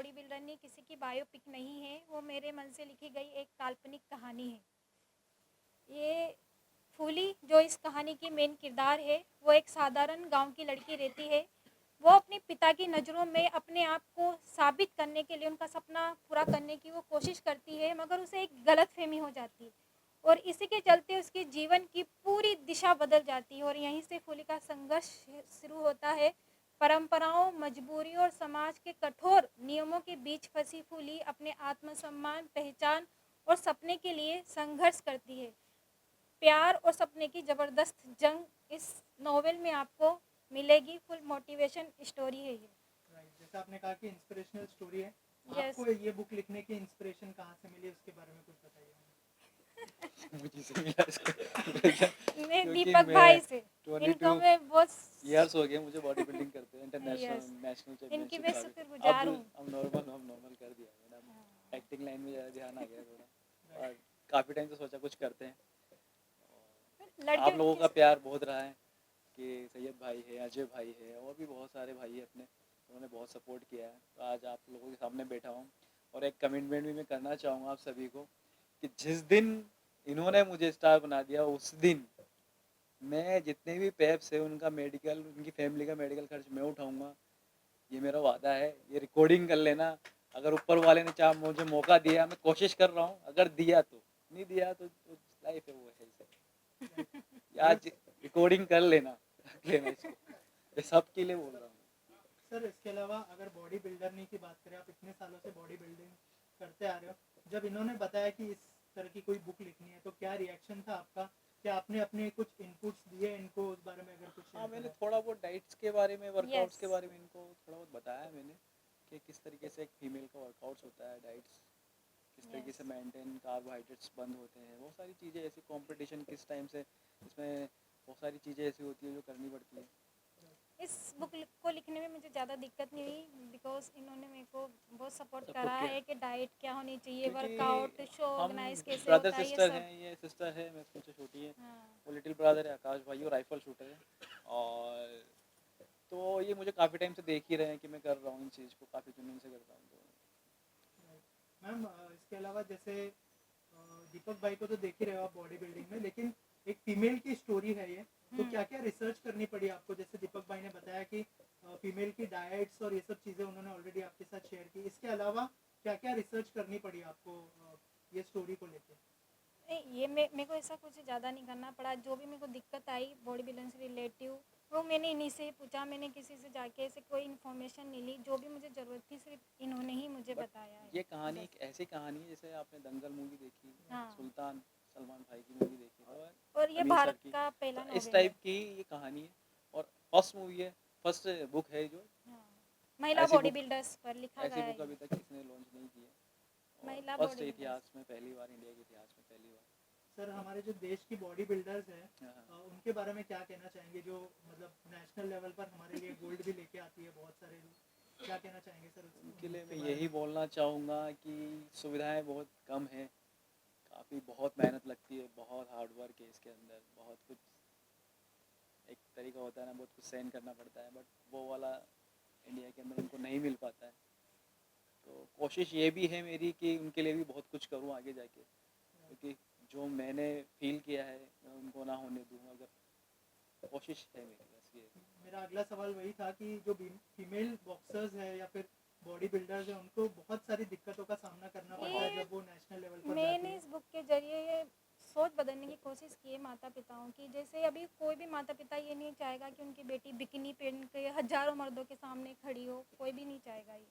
Body builder नहीं, किसी की बायोपिक नहीं है, वो मेरे मन से लिखी गई एक काल्पनिक कहानी है। ये फूली जो इस कहानी की मेन किरदार है, वो एक साधारण गांव की लड़की रहती है। वो अपने पिता की नज़रों में अपने आप को साबित करने के लिए, उनका सपना पूरा करने की वो कोशिश करती है, मगर उसे एक गलतफहमी हो जाती है और इसी के चलते उसके जीवन की पूरी दिशा बदल जाती है और यहीं से फूली का संघर्ष शुरू होता है। परंपराओं, मजबूरी और समाज के कठोर नियमों के बीच फंसी फूली अपने आत्मसम्मान, पहचान और सपने के लिए संघर्ष करती है। प्यार और सपने की ज़बरदस्त जंग इस नॉवेल में आपको मिलेगी। फुल मोटिवेशन स्टोरी है ये। राइट, जैसे आपने कहा कि इंस्पिरेशनल स्टोरी है, यस। आपको ये बुक लिखने की इंस्पिरेशन कहाँ से मिली, उसके बारे में कुछ बताइए हमें। मुझे से मिला इसको मैं क्योंकि दीपक मैं भाई से, इनको 22 मैं बहुत ईयर्स हो गए मुझे बॉडी बिल्डिंग करते हैं, इंटरनेशनल यस, नेशनल इनकी चैंपियनशिप मैं का भी। शुक्रगुजार हूँ। अब नॉर्मल कर दिया मैंने, अब एक्टिंग लाइन में ज़्यादा ध्यान आ गया थोड़ा, और काफ़ी टाइम से सोचा कुछ करते हैं। लड़कियों आप लोगों की का प्यार बहुत रहा है कि सैयद भाई है, अजय भाई है, और भी बहुत सारे भाई है अपने, उन्होंने बहुत सपोर्ट किया है। तो आज आप लोगों के सामने बैठा हूँ और एक कमिटमेंट भी मैं करना चाहूँगा आप सभी को कि जिस दिन इन्होंने मुझे स्टार बना दिया, उस दिन मैं जितने भी पैप्स है उनका मेडिकल, उनकी फैमिली का मेडिकल खर्च मैं उठाऊँगा। ये मेरा वादा है। ये रिकॉर्डिंग कर लेना, अगर ऊपर वाले ने चाह मुझे मौका दिया, मैं कोशिश कर रहा हूँ, अगर दिया तो, नहीं दिया तो लाइफ है, वो है ऐसे। आज रिकॉर्डिंग कर लेना, रख लेना इसको, ये सबके लिए बोल रहा हूँ। सर, इसके अलावा अगर बॉडी बिल्डरनी की बात करें, आप इतने सालों से बॉडी बिल्डिंग करते आ रहे हो, जब इन्होंने बताया कि इस तरह की कोई बुक लिखनी है, तो क्या रिएक्शन था आपका? क्या आपने अपने कुछ इनपुट्स दिए इनको उस बारे में, अगर कुछ हाँ, मैंने शेयर थोड़ा बहुत डाइट्स के बारे में, वर्कआउट्स यस, के बारे में इनको थोड़ा बहुत बताया मैंने कि किस तरीके से एक फीमेल का वर्कआउट्स होता है, डाइट्स किस तरीके से यस। मेंटेन, कार्बोहाइड्रेट्स बंद होते हैं, बहुत सारी चीज़ें ऐसी, कंपटीशन किस टाइम से, इसमें बहुत सारी चीज़ें ऐसी होती है जो करनी पड़ती है। इस बुक को लिखने में मुझे ज़्यादा दिक्कत नहीं हुई, बिकॉज इन्होंने मेरे को बहुत सपोर्ट सपोर्ट करा किया है कि डाइट क्या होनी चाहिए, क्योंकि वर्कआउट, शो हम ऑर्गेनाइज कैसे ब्रदर होता है, ये सिस्टर सब। हैं, ये सिस्टर है मेरे मुझसे छोटी है, हाँ। वो लिटिल ब्रदर है आकाश भाई, वो राइफल शूटर है। और तो ये मुझे काफ़ी टाइम से देख ही रहे हैं कि मैं कर रहा हूँ इन चीज़ को, काफ़ी जुनून से करता हूँ। तो मैम, इसके अलावा जैसे दीपक भाई को तो देख ही रहे हो आप बॉडी बिल्डिंग में, लेकिन एक फीमेल की स्टोरी है ये, तो क्या क्या रिसर्च करनी पड़ी आपको? जैसे दीपक भाई ने बताया कि फीमेल की डाइट्स और ये सब चीज़ें उन्होंने ऑलरेडी आपके साथ शेयर की, इसके अलावा क्या क्या रिसर्च करनी पड़ी आपको ये स्टोरी को लेकर? नहीं, ये मेरे को ऐसा कुछ ज़्यादा नहीं करना पड़ा। जो भी मेरे को दिक्कत आई बॉडी बिल्डिंग से रिलेटिव, वो मैंने इन्हीं से ही पूछा। मैंने किसी से जाके ऐसे कोई इन्फॉर्मेशन नहीं ली। जो भी मुझे ज़रूरत थी सिर्फ इन्होंने ही मुझे बट बताया है। ये कहानी बस। एक ऐसी कहानी है जैसे आपने दंगल मूवी देखी, हाँ। सुल्तान सलमान भाई की मूवी देखी, और ये अमीर सर भारत की, का तो पहला इस नॉवेल है। टाइप की ये कहानी है। और फर्स्ट मूवी है, फर्स्ट बुक है जो, हाँ, महिला ऐसी बॉडी बुक, बिल्डर्स पर लिखा ऐसी गया है बुक ये। अभी तक किसी ने लॉन्च नहीं की है, और महिला फर्स्ट बॉडी है बिल्डर्स। इतिहास में, पहली बार, इंडिया के इतिहास में पहली बार। सर, हमारे जो देश की बॉडी बिल्डर्स हैं, हाँ। उनके बारे में क्या कहना चाहेंगे, जो मतलब नेशनल लेवल पर हमारे लिए गोल्ड भी लेके आती है बहुत सारे लोग, क्या कहना चाहेंगे सर उनके लिए उनके मैं बारे यही में? बोलना चाहूँगा कि सुविधाएं बहुत कम हैं, काफ़ी बहुत मेहनत लगती है, बहुत हार्ड वर्क है इसके अंदर, बहुत कुछ, एक तरीका होता है ना, बहुत कुछ सहन करना पड़ता है, बट वो वाला इंडिया के अंदर उनको नहीं मिल पाता है। तो कोशिश ये भी है मेरी कि उनके लिए भी बहुत कुछ करूँ आगे जाके, क्योंकि जो मैंने फील किया है मैं उनको ना होने दूँ, अगर कोशिश है मेरी, बस ये। मेरा अगला सवाल वही था कि जो फीमेल बॉक्सर्स है या फिर बॉडी बिल्डर्स है, उनको बहुत सारी दिक्कतों का सामना करना पड़ता है ये जब वो नेशनल लेवल पर जाती मैंने है। इस बुक के जरिए ये सोच बदलने की कोशिश की है माता पिताओं की। जैसे अभी कोई भी माता पिता ये नहीं चाहेगा कि उनकी बेटी बिकिनी पहन के हजारों मर्दों के सामने खड़ी हो, कोई भी नहीं चाहेगा ये।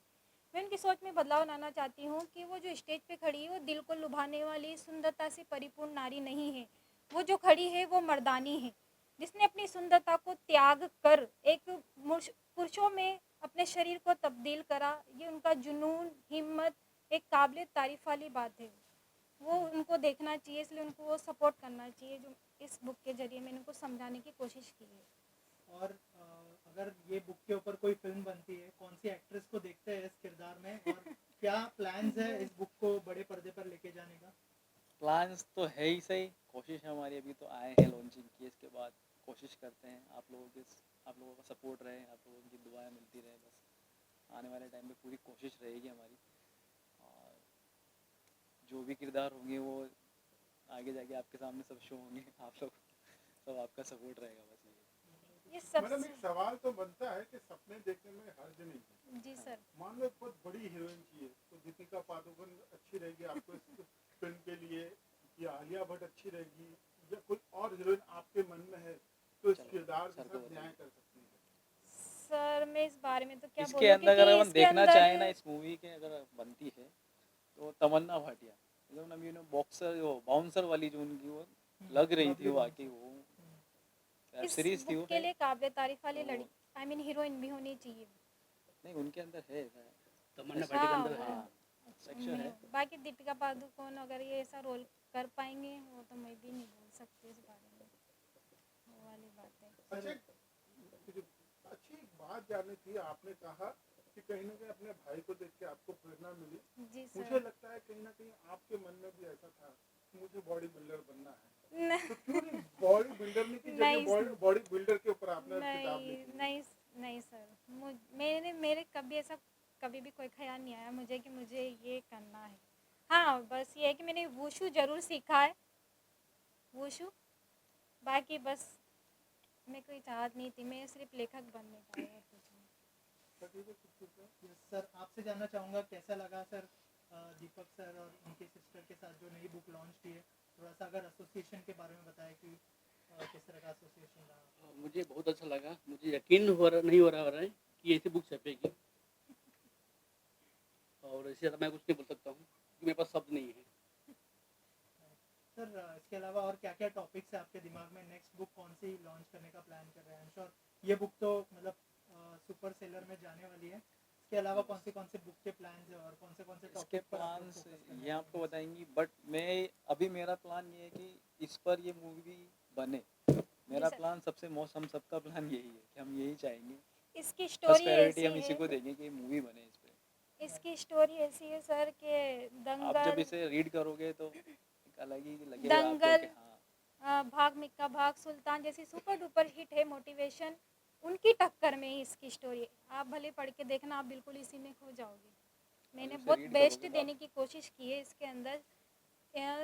मैं उनकी सोच में बदलाव लाना चाहती हूँ कि वो जो स्टेज पे खड़ी है वो दिल को लुभाने वाली सुंदरता से परिपूर्ण नारी नहीं है। वो जो खड़ी है वो मर्दानी है, जिसने अपनी सुंदरता को त्याग कर एक पुरुषों में अपने शरीर को तब्दील करा। ये उनका जुनून, हिम्मत एक काबिल तारीफ वाली बात है। वो उनको देखना चाहिए, इसलिए उनको वो सपोर्ट करना चाहिए, जो इस बुक के ज़रिए मैंने उनको समझाने की कोशिश की है। और अगर ये बुक के ऊपर कोई फिल्म बनती है, कौन सी एक्ट्रेस को देखते हैं इस किरदार में, और क्या प्लान्स है इस बुक को बड़े पर्दे पर लेके जाने का? प्लान्स तो है ही सही, कोशिश हमारी, अभी तो आए हैं लॉन्चिंग की, इसके बाद कोशिश करते हैं आप लोगों का सपोर्ट रहे, आप लोगों की दुआएं मिलती रहे बस। आने वाले टाइम में पूरी कोशिश रहेगी हमारी, और जो भी किरदार होंगे वो आगे जाके आपके सामने सब शो होंगे, आप लोग सब आपका सपोर्ट रहेगा, बस ये सब मैडम एक सवाल तो बनता है कि सपने देखने में हर्ज नहीं है। जी सर। मान लो एक बहुत बड़ी हीरोइन चाहिए तो दीपिका पादुकोण अच्छी रहेगी आपको इस फिल्म के लिए, या आलिया भट्ट अच्छी रहेगी, या कोई और हीरोइन आपके मन में है तो इस चलो, किरदार के सर को साथ न्याय बताइए। कर सकती है? सर मैं इस बारे में तो क्या इसके बोलूं, अंदर अगर क्योंकि हम इसके देखना अंदर चाहें ना, इस मूवी के अगर बनती है तो तमन्ना भाटिया, मतलब यू नो बॉक्सर, वो बाउंसर वाली जो उनकी वो लग रही थी, वो आके वो वेब इस सीरीज थी बुक वो के लिए काबिल तारीफ वाली तो- लड़की, आई मीन हीरोइन भी होनी चाहिए। नहीं, उनके अंदर है तमन्ना हाँ, भाटी के अंदर है। हाँ, सेक्शन है। बाकी दीपिका पादुकोण अगर ये ऐसा रोल कर पाएंगे वो तो मैं भी नहीं बोल सकती इस बारे में, वो वाली बात है। अच्छा अच्छी एक बात जाननी थी, आपने कहा कि कहीं ना कहीं अपने भाई को देख के आपको प्रेरणा मिली। जी मुझे सर। लगता है कहीं ना कहीं आपके मन में भी ऐसा था कि मुझे बॉडी बिल्डर बनना है, नहीं तो क्यों नहीं बॉडी बिल्डर की नहीं, जगह बॉडी बिल्डर के ऊपर आपने किताब नहीं लिखी? नहीं नहीं सर, मेरे कभी ऐसा कभी भी कोई ख्याल नहीं आया मुझे कि मुझे ये करना है। हाँ बस ये है कि मैंने वुशु जरूर सीखा है, वुशु, बाकी बस मैं कोई चाहत नहीं थी, मैं सिर्फ लेखक बनने का है, कुछ नहीं। यस सर, आपसे जानना चाहूँगा कैसा लगा सर दीपक सर और उनके सिस्टर के साथ जो नई बुक लॉन्च की है, थोड़ा सा अगर एसोसिएशन के बारे में बताएं कि किस तरह का एसोसिएशन रहा। मुझे बहुत अच्छा लगा, मुझे यकीन नहीं हो रहा है कि ऐसी बुक छपेगी, और इससे ज़्यादा मैं कुछ नहीं बोल सकता हूँ क्योंकि मेरे पास शब्द नहीं है। सर इसके अलावा और क्या क्या टॉपिक्स है आपके दिमाग में, नेक्स्ट बुक कौन सी लॉन्च करने का प्लान कर रहे हैं? आई एम श्योर ये बुक तो मतलब सुपर सेलर में जाने वाली है, इसके अलावा कौन से बुक के प्लान्स है और कौन से इसके टॉपिक पर आप लोग प्लान्स focus करने ये आपको वाले हैं? बताएंगी, बट मैं अभी मेरा प्लान ये है कि इस पर ये मूवी बने। मेरा सर। प्लान सबसे मोस्ट, हम सबका प्लान यही है कि हम यही चाहेंगे, इसकी फर्स्ट स्टोरी प्रायोरिटी ऐसी हम इसी है, को देंगे कि मूवी बने इस पे। इसकी स्टोरी ऐसी है सर कि आप जब दंगल, इसे रीड करोगे तो एक अलग ही लगेगा आपको दंगल, कि हाँ, भाग मिक्का भाग, सुल्तान जैसी सुपर डुपर हिट है मोटिवेशन, उनकी टक्कर में ही इसकी स्टोरी है। आप भले पढ़ के देखना, आप बिल्कुल इसी में खो जाओगे। मैंने उसे बहुत read बेस्ट करोगे तो देने की कोशिश की है इसके अंदर,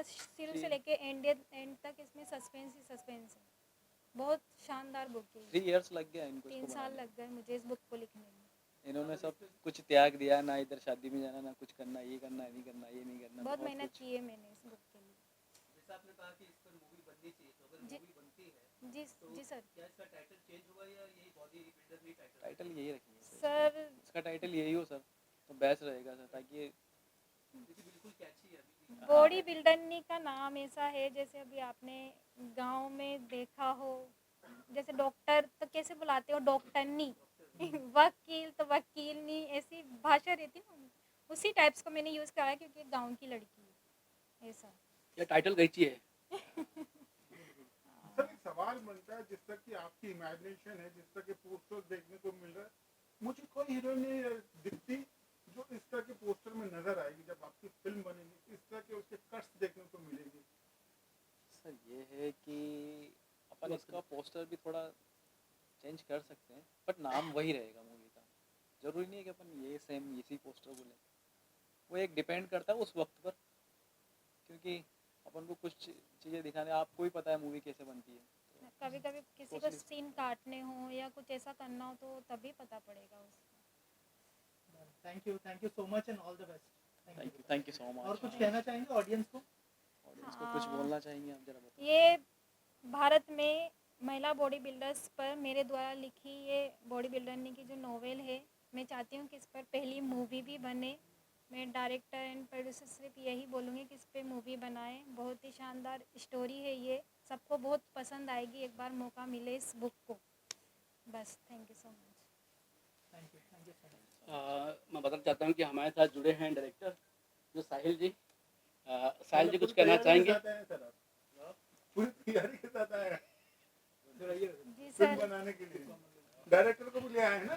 शुरू से जी। लेके एंड तक इसमें सस्पेंस ही सस्पेंस है। बहुत शानदार बुक है। 3 इयर्स लग गया इनको 3 इसको साल बनाने में। लग गए मुझे इस बुक को लिखने में। इन्होंने सब कुछ त्याग दिया, ना इधर शादी में जाना, ना कुछ करना, ये करना, नहीं करना, ये नहीं करना, बहुत बहुत मेहनत कुछ। की है मैंने इस बुक के लिए। जैसा आपने कहा कि इस पर मूवी बननी चाहिए, तो अगर जी। मूवी बनती है जी सर। क्या इसका टाइटल चेंज होगा या यही बॉडी बिल्डर ही टाइटल? टाइटल यही रखेंगे सर, सर इसका टाइटल यही हो सर, तो बेस्ट रहेगा सर, ताकि ये क्योंकि बिल्कुल कैची है अभी भी। बॉडी बिल्डरनी का नाम ऐसा है जैसे अभी आपने गांव में देखा हो, जैसे डॉक्टर तो कैसे बुलाते हो, डॉक्टरनी, वकील तो वकीलनी, ऐसी भाषा रहती ना, उसी टाइप्स को मैंने यूज़ करा है क्योंकि गांव की लड़की है ऐसा। ये टाइटल कैची है। सर एक सवाल बनता है, जिस तरह की आपकी इमेजिनेशन है, जिस तरह के पोस्टर देखने को मिल रहा है, मुझे कोई हीरोइन नहीं दिखती जो इस तरह के पोस्टर में नजर आएगी। जब आपकी फिल्म बनेगी इस तरह के उसके कट्स देखने को मिलेंगे। सर ये है कि अपन इसका पोस्टर भी थोड़ा चेंज कर सकते हैं, बट नाम वही रहेगा मूवी का। ज़रूरी नहीं है कि अपन ये सेम इसी पोस्टर को लें, वो एक डिपेंड करता है उस वक्त पर, क्योंकि अपन को कुछ चीज़ें दिखाने, आपको ही पता है मूवी कैसे बनती है। कभी कभी किसी को कोशिश- सीन काटने हो या कुछ ऐसा करना हो तो तभी पता पड़ेगा उसका। Thank you so much and all the best. Thank you so much. और कुछ कहना चाहेंगे ऑडियंस को? ऑडियंस को कुछ बोलना चाहेंगे आप, जरा बताइए। ये भारत में महिला बॉडी बिल्डर्स पर मेरे द्वारा लिखी ये बॉडी बिल्डरनी की जो नोवेल है, मैं चाहती हूँ कि इस पर पहली मूवी भी बने। मैं डायरेक्टर एंड प्रोड्यूसर सिर्फ यही बोलूँगी कि इस पर मूवी बनाएं। बहुत ही शानदार स्टोरी है ये, सबको बहुत पसंद आएगी, एक बार मौका मिले इस बुक को। बस thank you so much. Thank you so much. मैं बताना चाहता हूँ कि हमारे साथ जुड़े हैं डायरेक्टर जो साहिल जी। साहिल जी कुछ कहना चाहेंगे? पूरी तैयारी के साथ आए हैं जी फिल्म सर। बनाने के लिए। डायरेक्टर को भी ले आए हैं ना?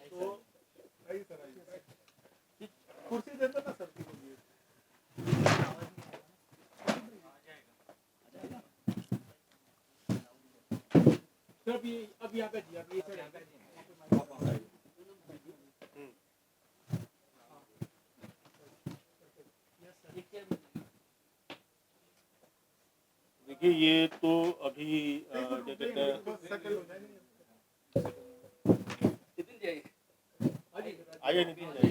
तो आइए सर, आइए। कुर्सी देता ना सर की लिए। सर अभी यहाँ पे जी, अभी देखिए ये तो अभी क्या एक मिनट कहते हैं, बस सेकंड हो जाएंगे। नितिन जी आइए। आइए नितिन जी।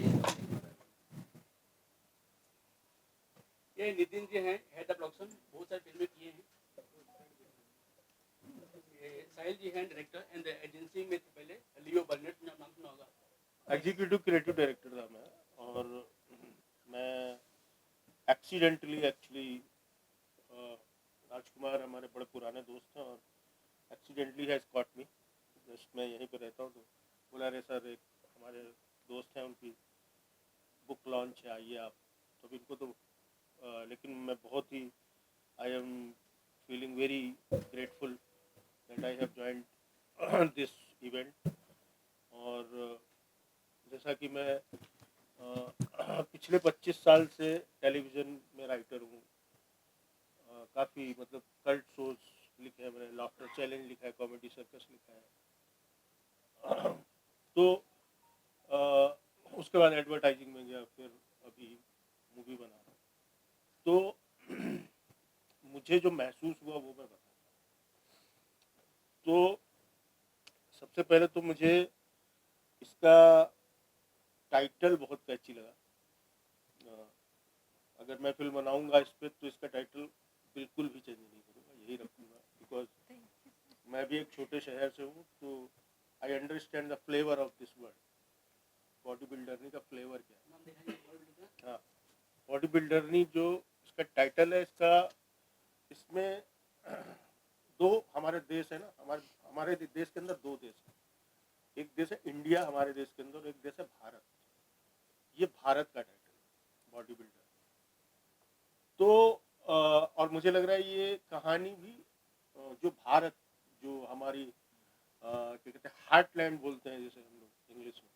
ये नितिन जी हैं, हेड ऑफ प्रोडक्शन, बहुत सारी फिल्में किए हैं। ये साहिल जी हैं डायरेक्टर एंड एजेंसी में थे पहले, लियो बर्नेट, में नाम सुना होगा। एग्जीक्यूटिव क्रिएटिव डायरेक्टर था मैं, और मैं एक्सीडेंटली एक्चुअली राजकुमार हमारे बड़े पुराने दोस्त हैं, और accidentally has caught me, just मैं यहीं पे रहता हूँ तो बोला अरे सर एक हमारे दोस्त हैं उनकी बुक लॉन्च है आइए आप, तो अभी इनको तो लेकिन मैं बहुत ही I am feeling very grateful that I have joined this event. और जैसा कि मैं पिछले 25 साल से टेलीविज़न में राइटर हूँ, काफ़ी मतलब कल्ट शोज लिखे हैं मैंने, लाफ्टर चैलेंज लिखा है, कॉमेडी सर्कस लिखा है, तो उसके बाद एडवर्टाइजिंग में गया, फिर अभी मूवी बना रहा हूँ। तो मुझे जो महसूस हुआ वो मैं बताऊँ। तो सबसे पहले तो मुझे इसका टाइटल बहुत कैची लगा। अगर मैं फिल्म बनाऊंगा इस पर तो इसका टाइटल बिल्कुल भी चेंज नहीं करूँगा, यही रखूँगा, बिकॉज मैं भी एक छोटे शहर से हूँ, तो I understand the flavour of this word. Body बिल्डरनी का फ्लेवर क्या है? हाँ, बॉडी बिल्डरनी जो इसका टाइटल है, इसमें दो हमारे देश है ना, हमारे देश के अंदर दो देश है, एक देश है इंडिया हमारे देश के अंदर, एक देश है भारत। ये भारत का टाइटल है बॉडी बिल्डर। तो और मुझे लग रहा है ये कहानी भी जो भारत, जो हमारी क्या कहते हैं हार्टलैंड बोलते हैं जैसे हम लोग इंग्लिश में,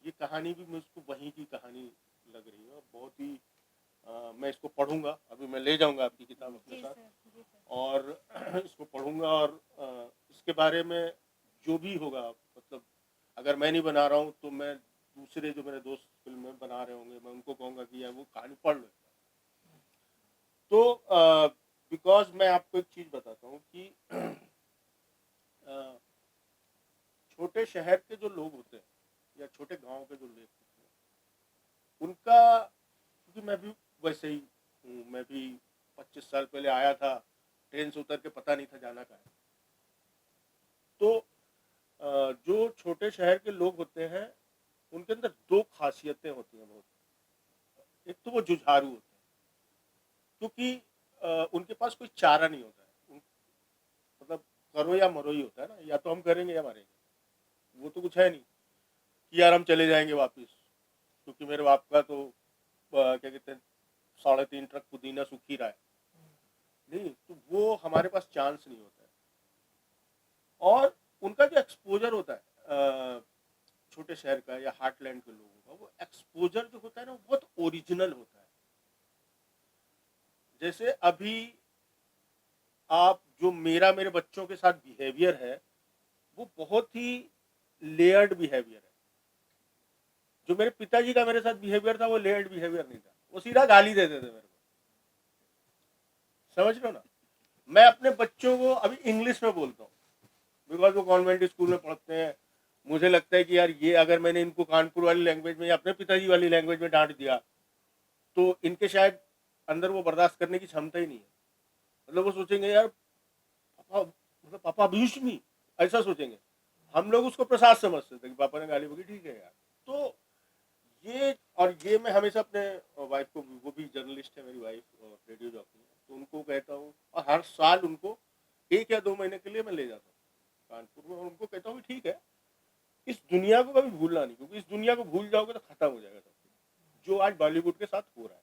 ये कहानी भी मुझको वहीं की कहानी लग रही है, और बहुत ही मैं इसको पढ़ूंगा। अभी मैं ले जाऊंगा आपकी किताब अपने जी साथ, सर, जी सर। और इसको पढ़ूंगा, और इसके बारे में जो भी होगा, मतलब अगर मैं नहीं बना रहा हूँ तो मैं दूसरे जो मेरे दोस्त फिल्म बना रहे होंगे, मैं उनको कहूँगा कि यार वो कहानी पढ़ लो। तो बिकॉज मैं आपको एक चीज़ बताता हूँ कि छोटे शहर के जो लोग होते हैं या छोटे गांव के जो लोग होते हैं, उनका, क्योंकि मैं भी वैसे ही हूँ, मैं भी 25 साल पहले आया था, ट्रेन से उतर के पता नहीं था जाना कहाँ है। तो जो छोटे शहर के लोग होते हैं उनके अंदर दो खासियतें होती हैं बहुत। एक तो वो जुझारू होते हैं, क्योंकि उनके पास कोई चारा नहीं होता है, मतलब करो या मरो ही होता है ना, या तो हम करेंगे या मरेंगे, वो तो कुछ है नहीं कि यार हम चले जाएंगे वापस, क्योंकि मेरे बाप का तो क्या कहते हैं 3.5 ट्रक पुदीना सूख ही रहा है, नहीं, तो वो हमारे पास चांस नहीं होता है। और उनका जो एक्सपोजर होता है छोटे शहर का या हार्टलैंड के लोगों का, वो एक्सपोजर जो होता है ना, वो बहुत ओरिजिनल होता है। जैसे अभी आप जो मेरे बच्चों के साथ बिहेवियर है, वो बहुत ही लेयर्ड बिहेवियर है। जो मेरे पिताजी का मेरे साथ बिहेवियर था, वो लेयर्ड बिहेवियर नहीं था, वो सीधा गाली देते थे मेरे को, समझ लो ना। मैं अपने बच्चों को अभी इंग्लिश में बोलता हूँ, बिकॉज वो कॉन्वेंट स्कूल में पढ़ते हैं। मुझे लगता है कि यार ये अगर मैंने इनको कानपुर वाली लैंग्वेज में या अपने पिताजी वाली लैंग्वेज में डांट दिया तो इनके शायद अंदर वो बर्दाश्त करने की क्षमता ही नहीं है। मतलब वो सोचेंगे यार पापा, मतलब पापा अब्यूज मी, ऐसा सोचेंगे। हम लोग उसको प्रसाद समझते थे कि पापा ने गाली बकी, ठीक है यार। तो ये मैं हमेशा अपने वाइफ को, वो भी जर्नलिस्ट है मेरी वाइफ, रेडियो जॉकी है, तो उनको कहता हूँ, और हर साल उनको 1 या 2 महीने के लिए मैं ले जाता हूँ कानपुर में, और उनको कहता हूँ ठीक है, इस दुनिया को कभी भूलना नहीं, क्योंकि इस दुनिया को भूल जाओगे तो खत्म हो जाएगा सब कुछ। जो आज बॉलीवुड के साथ हो रहा है,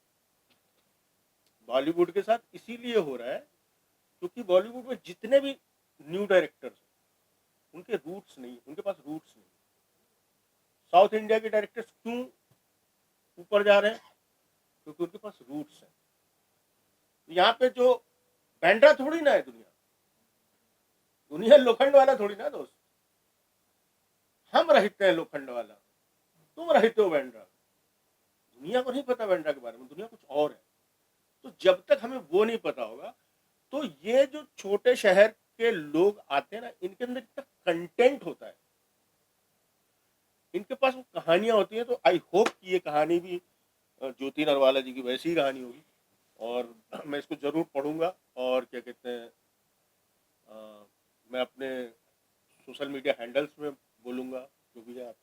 बॉलीवुड के साथ इसीलिए हो रहा है क्योंकि बॉलीवुड में जितने भी न्यू डायरेक्टर्स उनके रूट्स नहीं, उनके पास रूट्स नहीं। साउथ इंडिया के डायरेक्टर्स क्यों ऊपर जा रहे हैं? क्योंकि उनके पास रूट्स हैं। यहाँ पे जो बैंड्रा थोड़ी ना है, दुनिया लोखंड वाला थोड़ी ना दोस्त। हम रहते हैं लोखंड वाला, तुम रहते हो बैंड्रा। दुनिया को नहीं पता बैंड्रा के बारे में, दुनिया कुछ और है। तो जब तक हमें वो नहीं पता होगा तो ये जो छोटे शहर के लोग आते हैं ना, इनके अंदर इतना कंटेंट होता है, इनके पास वो कहानियां होती हैं। तो आई होप कि ये कहानी भी ज्योति नरवाला जी की वैसी ही कहानी होगी, और मैं इसको जरूर पढ़ूंगा। और क्या कहते हैं, मैं अपने सोशल मीडिया हैंडल्स में बोलूंगा जो भी है आप